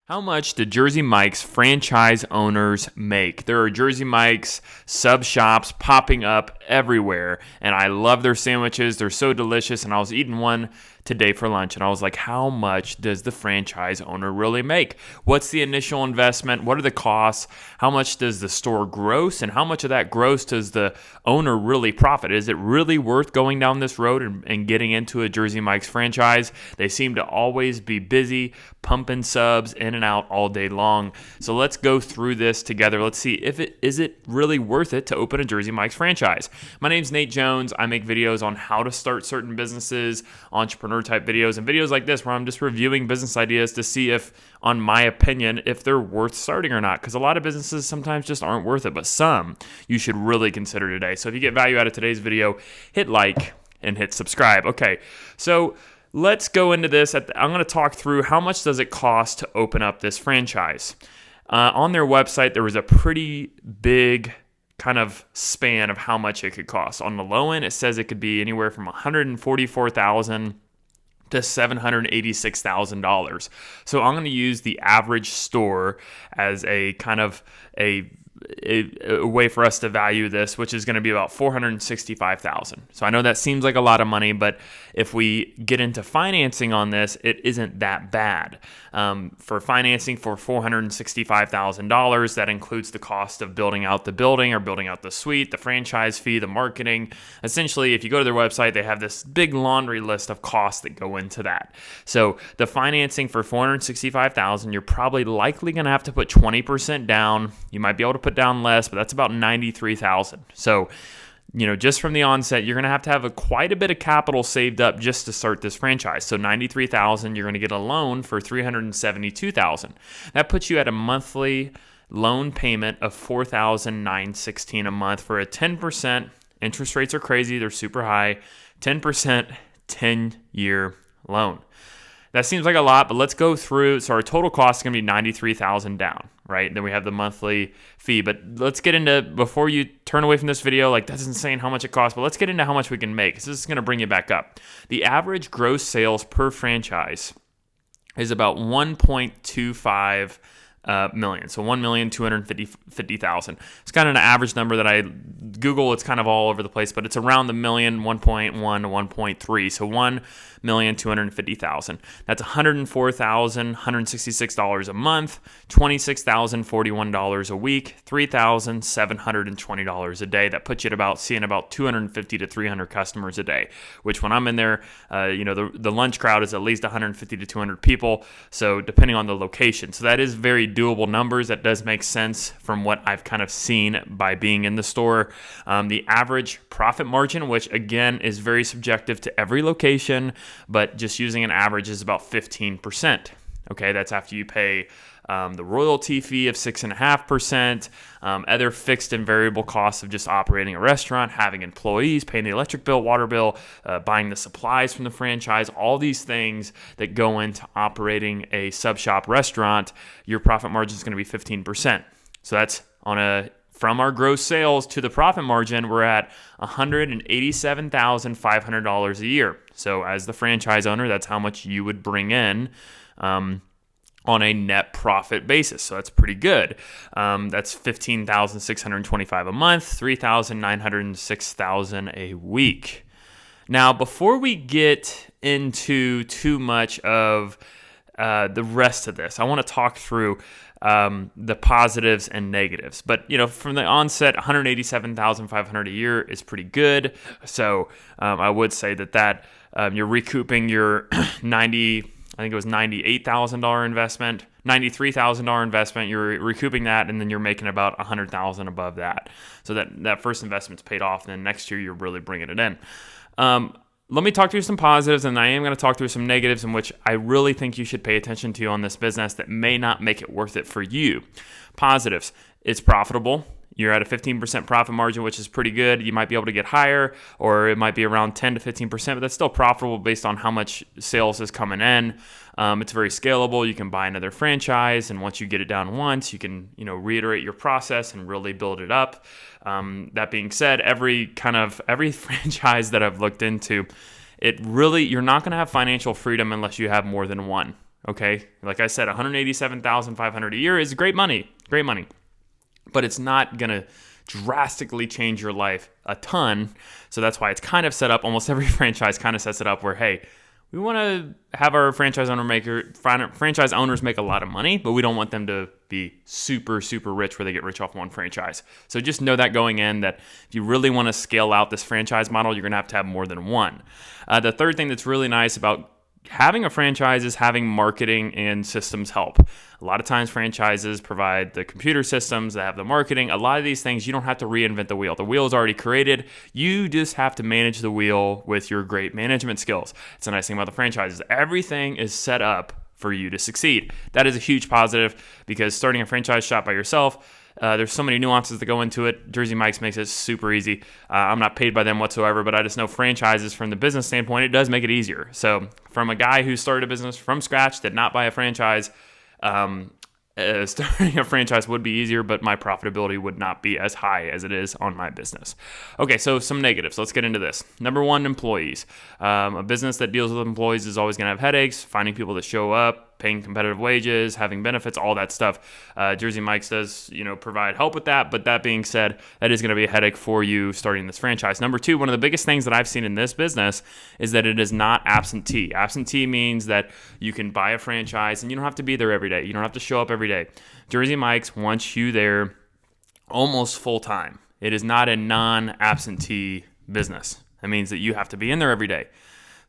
How much do Jersey Mike's franchise owners make? There are Jersey Mike's sub shops popping up everywhere, and I love their sandwiches. They're so delicious, and I was eating one today for lunch, and I was like, how much does the franchise owner really make? What's the initial investment? What are the costs? How much does the store gross, and how much of that gross does the owner really profit? Is it really worth going down this road and getting into a Jersey Mike's franchise? They seem to always be busy, pumping subs in and out all day long. So let's go through this together. Let's see if it is really worth it to open a Jersey Mike's franchise. My name's Nate Jones. I make videos on how to start certain businesses, entrepreneur type videos, and videos like this where I'm just reviewing business ideas to see if, on my opinion, if they're worth starting or not. Because a lot of businesses sometimes just aren't worth it, but some you should really consider today. So if you get value out of today's video, hit like and hit subscribe. Okay, so let's go into this. I'm going to talk through how much does it cost to open up this franchise. On their website, there was a pretty big kind of span of how much it could cost. On the low end, it says it could be anywhere from $144,000 to $786,000. So I'm going to use the average store as a kind of a way for us to value this, which is going to be about $465,000. So I know that seems like a lot of money, but if we get into financing on this, it isn't that bad. For financing for $465,000, that includes the cost of building out the building or building out the suite, the franchise fee, the marketing. Essentially, if you go to their website, they have this big laundry list of costs that go into that. So the financing for $465,000, you're probably likely going to have to put 20% down. You might be able to put down less, but that's about $93,000. So, just from the onset, you're going to have quite a bit of capital saved up just to start this franchise. So $93,000, you're going to get a loan for $372,000. That puts you at a monthly loan payment of $4,916 a month for a 10%. Interest rates are crazy; they're super high. 10%, 10-year loan. That seems like a lot, but let's go through. So our total cost is going to be $93,000 down, right? Then we have the monthly fee. But let's get into, before you turn away from this video, like that's insane how much it costs, but let's get into how much we can make. So this is going to bring you back up. The average gross sales per franchise is about 1.25 million. So 1,250,000. It's kind of an average number that I Google. It's kind of all over the place, but it's around the million, 1.1 to 1.3. So 1,250,000. That's $104,166 a month, $26,041 a week, $3,720 a day. That puts you at seeing about 250 to 300 customers a day, which when I'm in there, the lunch crowd is at least 150 to 200 people. So depending on the location. So that is very doable numbers. That does make sense from what I've kind of seen by being in the store. The average profit margin, which again is very subjective to every location, but just using an average, is about 15%. Okay, that's after you pay the royalty fee of 6.5%, other fixed and variable costs of just operating a restaurant, having employees, paying the electric bill, water bill, buying the supplies from the franchise, all these things that go into operating a sub shop restaurant. Your profit margin is going to be 15%. So that's from our gross sales to the profit margin, we're at $187,500 a year. So as the franchise owner, that's how much you would bring in on a net profit basis. So that's pretty good. That's $15,625 a month, $3,906,000 a week. Now, before we get into too much of the rest of this, I want to talk through the positives and negatives. But, from the onset, $187,500 a year is pretty good. So I would say that you're recouping your $98,000 investment, $93,000 investment. You're recouping that, and then you're making about $100,000 above that. So that first investment's paid off, and then next year you're really bringing it in. Let me talk through some positives, and I am going to talk through some negatives in which I really think you should pay attention to on this business that may not make it worth it for you. Positives: it's profitable. You're at a 15% profit margin, which is pretty good. You might be able to get higher, or it might be around 10 to 15%, but that's still profitable based on how much sales is coming in. It's very scalable. You can buy another franchise, and once you get it down once, you can reiterate your process and really build it up. That being said, every franchise that I've looked into, you're not going to have financial freedom unless you have more than one. Okay, like I said, $187,500 a year is great money, but it's not gonna drastically change your life a ton. So that's why it's kind of set up. Almost every franchise kind of sets it up where, hey, we want to have our franchise owners make a lot of money, but we don't want them to be super, super rich where they get rich off one franchise. So just know that going in, that if you really want to scale out this franchise model, you're going to have more than one. The third thing that's really nice about having a franchise is having marketing and systems help. A lot of times franchises provide the computer systems that have the marketing. A lot of these things, you don't have to reinvent the wheel. The wheel is already created. You just have to manage the wheel with your great management skills. It's a nice thing about the franchises. Everything is set up for you to succeed. That is a huge positive, because starting a franchise shop by yourself, there's so many nuances that go into it. Jersey Mike's makes it super easy. I'm not paid by them whatsoever, but I just know franchises from the business standpoint, it does make it easier. So from a guy who started a business from scratch, did not buy a franchise, starting a franchise would be easier, but my profitability would not be as high as it is on my business. Okay, so some negatives. Let's get into this. Number one, employees. A business that deals with employees is always going to have headaches, finding people that show up, paying competitive wages, having benefits, all that stuff. Jersey Mike's does, provide help with that. But that being said, that is going to be a headache for you starting this franchise. Number two, one of the biggest things that I've seen in this business is that it is not absentee. Absentee means that you can buy a franchise and you don't have to be there every day. You don't have to show up every day. Jersey Mike's wants you there almost full time. It is not a non-absentee business. That means that you have to be in there every day.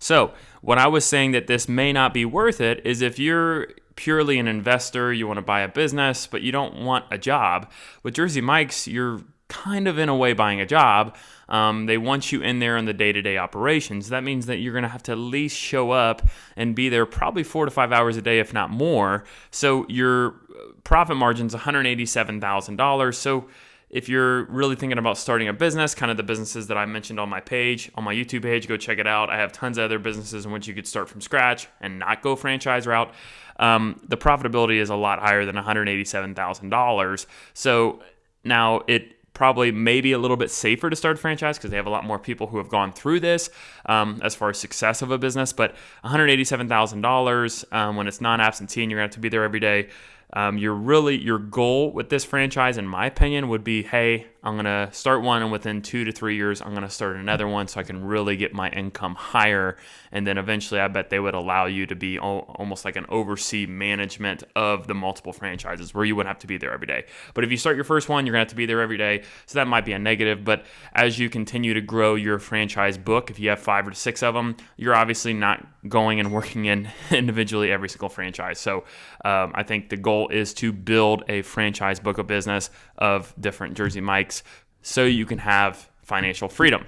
So what I was saying that this may not be worth it is if you're purely an investor, you want to buy a business, but you don't want a job. With Jersey Mike's, you're kind of in a way buying a job. They want you in there on the day-to-day operations. That means that you're going to have to at least show up and be there probably 4 to 5 hours a day, if not more. So your profit margin's $187,000. So if you're really thinking about starting a business, kind of the businesses that I mentioned on my page, on my YouTube page, go check it out. I have tons of other businesses in which you could start from scratch and not go franchise route. The profitability is a lot higher than $187,000. So now it probably maybe a little bit safer to start a franchise because they have a lot more people who have gone through this as far as success of a business. But $187,000 when it's non-absentee and you're going to have to be there every day, your goal with this franchise, in my opinion, would be, hey, I'm going to start one, and within 2 to 3 years, I'm going to start another one so I can really get my income higher. And then eventually, I bet they would allow you to be almost like an oversee management of the multiple franchises where you wouldn't have to be there every day. But if you start your first one, you're going to have to be there every day. So that might be a negative. But as you continue to grow your franchise book, if you have 5 or 6 of them, you're obviously not going and working in individually every single franchise. So I think the goal is to build a franchise book of business of different Jersey Mike's so you can have financial freedom.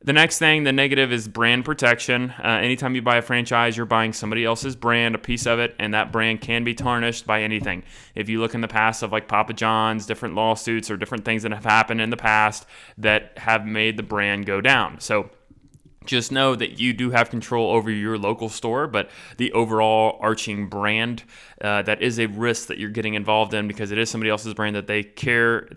The next thing, the negative, is brand protection. Anytime you buy a franchise, you're buying somebody else's brand, a piece of it, and that brand can be tarnished by anything. If you look in the past of like Papa John's, different lawsuits or different things that have happened in the past that have made the brand go down. So just know that you do have control over your local store, but the overall arching brand, that is a risk that you're getting involved in because it is somebody else's brand that the care,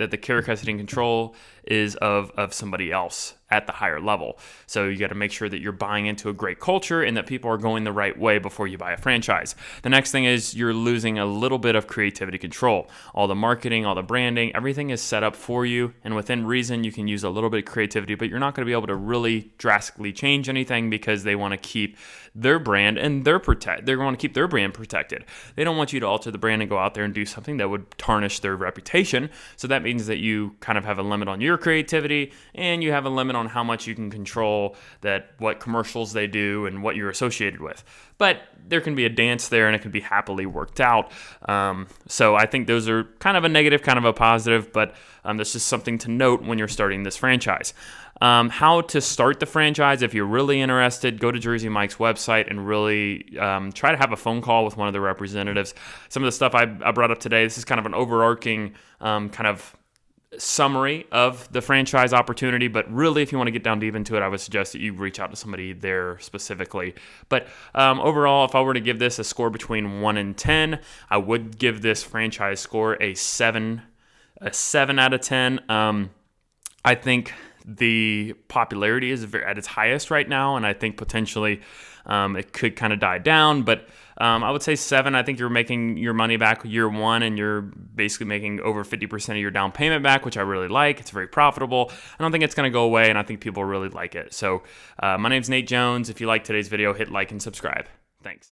custody, and control is of somebody else at the higher level. So you got to make sure that you're buying into a great culture and that people are going the right way before you buy a franchise. The next thing is you're losing a little bit of creativity control. All the marketing, all the branding, everything is set up for you, and within reason you can use a little bit of creativity, but you're not going to be able to really drastically change anything because they want to keep their brand and they're going to keep their brand protected. They don't want you to alter the brand and go out there and do something that would tarnish their reputation. So that means that you kind of have a limit on your creativity and you have a limit on how much you can control that, what commercials they do and what you're associated with. But there can be a dance there and it can be happily worked out. So I think those are kind of a negative, kind of a positive, but that's just something to note when you're starting this franchise. How to start the franchise. If you're really interested, go to Jersey Mike's website and really try to have a phone call with one of the representatives. Some of the stuff I brought up today, this is kind of an overarching kind of summary of the franchise opportunity, but really if you want to get down deep into it, I would suggest that you reach out to somebody there specifically. But overall, if I were to give this a score between 1 and 10, I would give this franchise score a 7 out of 10. I think the popularity is at its highest right now, and I think potentially it could kind of die down, but I would say 7. I think you're making your money back year 1, and you're basically making over 50% of your down payment back, which I really like. It's very profitable. I don't think it's going to go away, and I think people really like it. So my name's Nate Jones. If you like today's video, hit like and subscribe. Thanks.